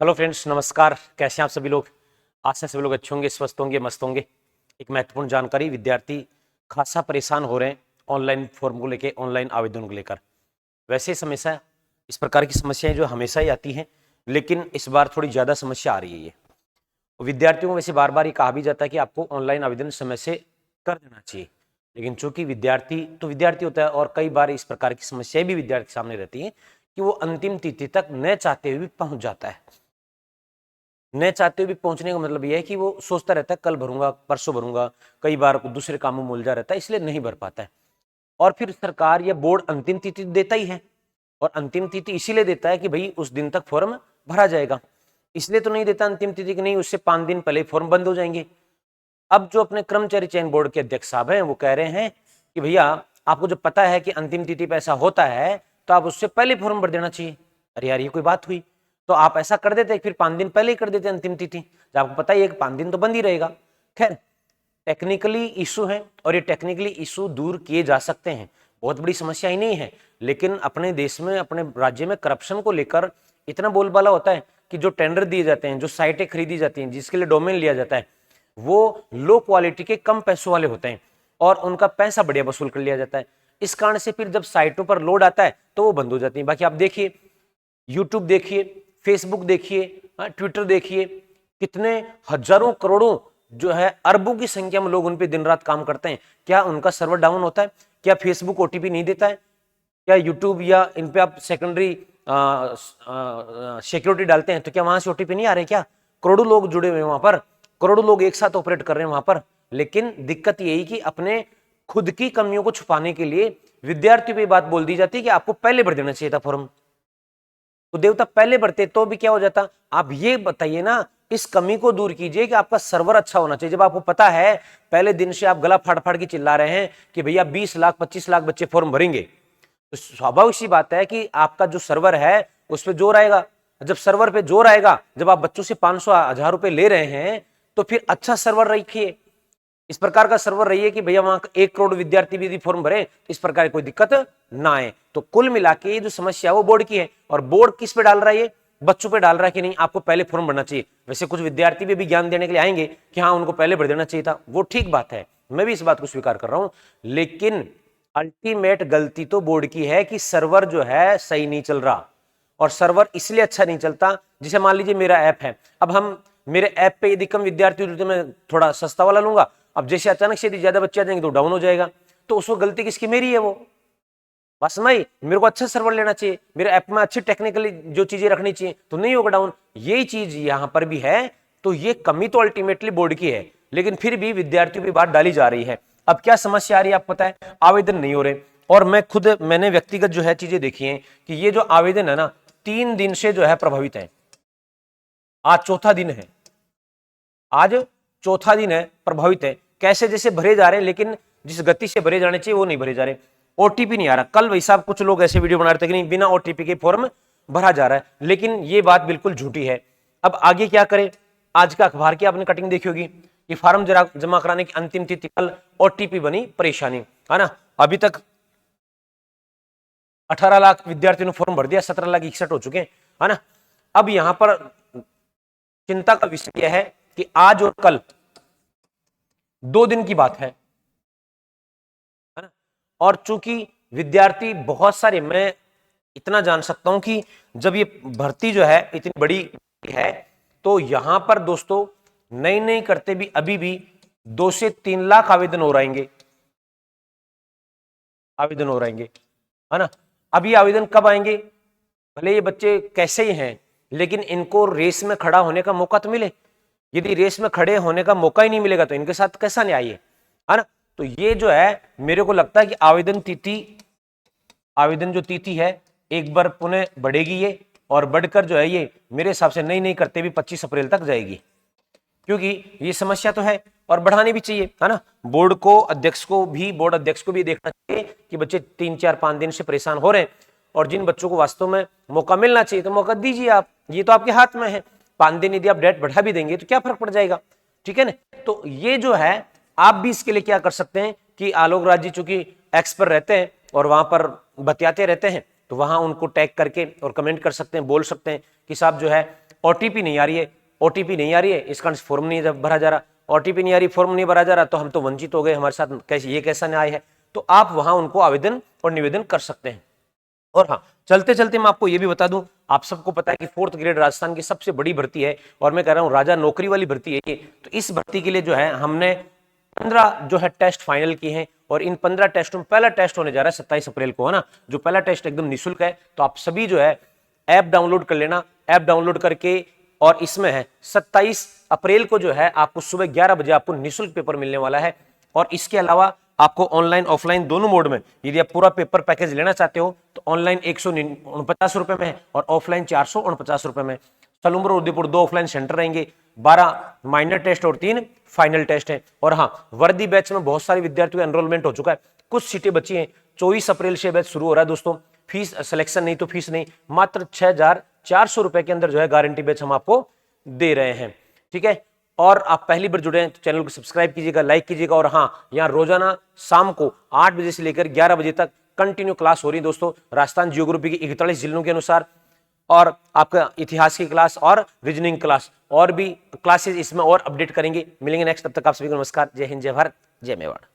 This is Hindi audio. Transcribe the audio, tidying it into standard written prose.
हेलो फ्रेंड्स, नमस्कार। कैसे हैं आप सभी लोग? आशा सभी लोग अच्छे होंगे, स्वस्थ होंगे, मस्त होंगे। एक महत्वपूर्ण जानकारी, विद्यार्थी खासा परेशान हो रहे हैं ऑनलाइन फॉर्म को लेकर, ऑनलाइन आवेदन को लेकर। वैसे समस्या, इस प्रकार की समस्याएं जो हमेशा ही आती हैं, लेकिन इस बार थोड़ी ज़्यादा समस्या आ रही है ये। विद्यार्थियों को वैसे बार बार ये कहा भी जाता है कि आपको ऑनलाइन आवेदन समय से कर देना चाहिए, लेकिन चूंकि विद्यार्थी तो विद्यार्थी होता है और कई बार इस प्रकार की समस्याएं भी विद्यार्थी के सामने रहती हैं कि वो अंतिम तिथि तक न चाहते हुए भी पहुंच जाता है। न चाहते हुए भी पहुंचने का मतलब यह है कि वो सोचता रहता है कल भरूंगा, परसों भरूंगा, कई बार दूसरे कामों में उलझा रहता है, इसलिए नहीं भर पाता है। और फिर सरकार या बोर्ड अंतिम तिथि देता ही है, और अंतिम तिथि इसीलिए देता है कि भाई उस दिन तक फॉर्म भरा जाएगा। इसलिए तो नहीं देता अंतिम तिथि की, नहीं उससे 5 दिन पहले फॉर्म बंद हो जाएंगे। अब जो अपने कर्मचारी चयन बोर्ड के अध्यक्ष साहब हैं, वो कह रहे हैं कि भैया आपको जब पता है कि अंतिम तिथि पे ऐसा होता है तो आप उससे पहले फॉर्म भर देना चाहिए। अरे यार, ये कोई बात हुई? तो आप ऐसा कर देते, फिर 5 दिन पहले ही कर देते अंतिम तिथि, जब आपको पता ही है कि 5 दिन तो बंद ही रहेगा। खैर, टेक्निकली इशू है और ये टेक्निकली इशू दूर किए जा सकते हैं, बहुत बड़ी समस्या ही नहीं है। लेकिन अपने देश में, अपने राज्य में करप्शन को लेकर इतना बोलबाला होता है कि जो टेंडर दिए जाते हैं, जो साइटें खरीदी जाती हैं, जिसके लिए डोमेन लिया जाता है, वो लो क्वालिटी के कम पैसों वाले होते हैं और उनका पैसा बढ़िया वसूल कर लिया जाता है। इस कारण से फिर जब साइटों पर लोड आता है तो वो बंद हो जाती है। बाकी आप देखिए, यूट्यूब देखिए, फेसबुक देखिए, ट्विटर देखिए, कितने हजारों करोड़ों जो है, अरबों की संख्या में लोग उन पे दिन रात काम करते हैं। क्या उनका सर्वर डाउन होता है? क्या फेसबुक ओटीपी नहीं देता है? क्या यूट्यूब या इन पे आप सेकेंडरी सिक्योरिटी डालते हैं तो क्या वहां से ओटीपी नहीं आ रहे? क्या करोड़ों लोग जुड़े हुए हैं वहां पर, करोड़ों लोग एक साथ ऑपरेट कर रहे हैं वहां पर। लेकिन दिक्कत यही कि अपने खुद की कमियों को छुपाने के लिए विद्यार्थियों पे बात बोल दी जाती है कि आपको पहले भर देना चाहिए था फॉर्म। तो देवता पहले बढ़ते तो भी क्या हो जाता? आप ये बताइए ना, इस कमी को दूर कीजिए कि आपका सर्वर अच्छा होना चाहिए। जब आपको पता है, पहले दिन से आप गला फाड़ फाड़ के चिल्ला रहे हैं कि भैया 20 लाख 25 लाख बच्चे फॉर्म भरेंगे, तो स्वाभाविक सी बात है कि आपका जो सर्वर है उस पर जोर आएगा। जब सर्वर पे जोर आएगा, जब आप बच्चों से 500 1000 रुपए ले रहे हैं, तो फिर अच्छा सर्वर रखिए, इस प्रकार का सर्वर रहिए कि भैया वहां 1 करोड़ विद्यार्थी भी यदि फॉर्म भरे तो इस प्रकार की कोई दिक्कत ना आए। तो कुल मिला के ये जो समस्या है वो बोर्ड की है, और बोर्ड किस पे डाल रहा है? ये बच्चों पे डाल रहा है कि नहीं आपको पहले फॉर्म भरना चाहिए। वैसे कुछ विद्यार्थी भी ज्ञान देने के लिए आएंगे कि हाँ उनको पहले भर देना चाहिए था, वो ठीक बात है, मैं भी इस बात को स्वीकार कर रहा हूं। लेकिन अल्टीमेट गलती तो बोर्ड की है कि सर्वर जो है सही नहीं चल रहा। और सर्वर इसलिए अच्छा नहीं चलता, जैसे मान लीजिए मेरा ऐप है, अब हम मेरे ऐप पे यदि कम विद्यार्थी होते तो मैं थोड़ा सस्ता वाला लूंगा। अब जैसे अचानक से यदि ज्यादा बच्चे आ जाएंगे तो डाउन हो जाएगा, तो उसको गलती किसकी? मेरी है वो। बस मेरे को अच्छा सर्वर लेना चाहिए, मेरे ऐप में अच्छी टेक्निकली जो चीजें रखनी चाहिए, तो नहीं होगा डाउन। यही चीज यहां पर भी है। तो ये कमी तो अल्टीमेटली बोर्ड की है, लेकिन फिर भी विद्यार्थियों की बात डाली जा रही है। अब क्या समस्या आ रही है आपको पता है? आवेदन नहीं हो रहे। और मैंने व्यक्तिगत जो है चीजें देखी हैं कि ये जो आवेदन है ना, 3 दिन से जो है प्रभावित है। आज चौथा दिन है, आज चौथा दिन है, प्रभावित है। कैसे? जैसे भरे जा रहे हैं, लेकिन जिस गति से भरे जाने चाहिए वो नहीं भरे जा रहे। ओटीपी नहीं आ रहा। कल भाई साहब कुछ लोग ऐसे वीडियो बना रहे थे कि नहीं बिना ओटीपी के फॉर्म भरा जा रहा है, लेकिन ये बात बिल्कुल झूठी है। अब आगे क्या करें? आज का अखबार की आपने कटिंग देखी होगी, ये फॉर्म जमा कराने की अंतिम तिथि कल, ओटीपी बनी परेशानी, है ना। अभी तक 18 लाख विद्यार्थियों ने फॉर्म भर दिया, 17 लाख 61 हो चुके हैं, है ना। अब यहां पर चिंता का विषय यह है कि आज और कल 2 दिन की बात है ना। और चूंकि विद्यार्थी बहुत सारे, मैं इतना जान सकता हूं कि जब ये भर्ती जो है इतनी बड़ी है, तो यहां पर दोस्तों नई नई करते भी अभी भी 2 से 3 लाख आवेदन हो रहेंगे, आवेदन हो रहेंगे, है ना। अब ये आवेदन कब आएंगे? भले ये बच्चे कैसे ही हैं, लेकिन इनको रेस में खड़ा होने का मौका तो मिले। यदि रेस में खड़े होने का मौका ही नहीं मिलेगा तो इनके साथ कैसा न्याय है ना। तो ये जो है, मेरे को लगता है कि आवेदन जो तिथि है एक बार पुनः बढ़ेगी ये, और बढ़कर जो है ये मेरे हिसाब से नई नई करते भी 25 अप्रैल तक जाएगी, क्योंकि ये समस्या तो है और बढ़ानी भी चाहिए, है ना। बोर्ड अध्यक्ष को भी देखना चाहिए कि बच्चे 3 4 5 दिन से परेशान हो रहे हैं, और जिन बच्चों को वास्तव में मौका मिलना चाहिए तो मौका दीजिए आप, ये तो आपके हाथ में है। 5 दिन यदि आप डेट बढ़ा भी देंगे तो क्या फर्क पड़ जाएगा? ठीक है ना। तो ये जो है, आप भी इसके लिए क्या कर सकते हैं कि आलोक राज जी चूंकि एक्स पर रहते हैं और वहां पर बतियाते रहते हैं, तो वहां उनको टैग करके और कमेंट कर सकते हैं, बोल सकते हैं कि साहब जो है ओटीपी नहीं आ रही है, ओटीपी नहीं आ रही है, इस कारण फॉर्म नहीं भरा जा रहा, ओटीपी नहीं आ रही, फॉर्म नहीं भरा जा रहा, तो हम तो वंचित हो गए, हमारे साथ कैसे, ये कैसा न्याय है। तो आप वहां उनको आवेदन और निवेदन कर सकते हैं। और हाँ, चलते चलते मैं आपको ये भी बता दूं, आप सबको पता है कि 4th ग्रेड राजस्थान की सबसे बड़ी भर्ती है, और मैं कह रहा हूं राजा नौकरी वाली भर्ती है ये। तो इस भर्ती के लिए जो है हमने 15 जो है टेस्ट फाइनल किए हैं, और इन 15 टेस्टों में पहला टेस्ट होने जा रहा है 27 अप्रैल को, है ना, जो पहला टेस्ट एकदम निःशुल्क है। तो आप सभी जो है ऐप डाउनलोड कर लेना, ऐप डाउनलोड करके, और इसमें है 27 अप्रैल को जो है आपको सुबह 11 बजे आपको निःशुल्क पेपर मिलने वाला है। और इसके अलावा आपको ऑनलाइन ऑफलाइन दोनों मोड में यदि आप पूरा पेपर पैकेज लेना चाहते हो तो ऑनलाइन 149 रुपए में है और ऑफलाइन 449 रुपए में। सलूम्बर और उदयपुर 2 ऑफलाइन सेंटर रहेंगे, 12 माइनर टेस्ट और 3 फाइनल टेस्ट हैं। और हाँ, वर्दी बैच में बहुत सारे विद्यार्थियों का एनरोलमेंट हो चुका है, कुछ सीटें बची हैं। 24 अप्रैल से बैच शुरू हो रहा है दोस्तों। फीस सिलेक्शन नहीं तो फीस नहीं, मात्र 6400 रुपए के अंदर जो है गारंटी बैच हम आपको दे रहे हैं। ठीक है, और आप पहली बार जुड़े हैं तो चैनल को सब्सक्राइब कीजिएगा, लाइक कीजिएगा। और हाँ, यहाँ रोजाना शाम को 8 बजे से लेकर 11 बजे तक कंटिन्यू क्लास हो रही है दोस्तों, राजस्थान जियोग्राफी की 41 जिलों के अनुसार, और आपका इतिहास की क्लास और रीजनिंग क्लास, और भी क्लासेस इसमें और अपडेट करेंगे। मिलेंगे नेक्स्ट, तब तक आप सभी को नमस्कार, जय हिंद, जय भारत, जय मेवाड़।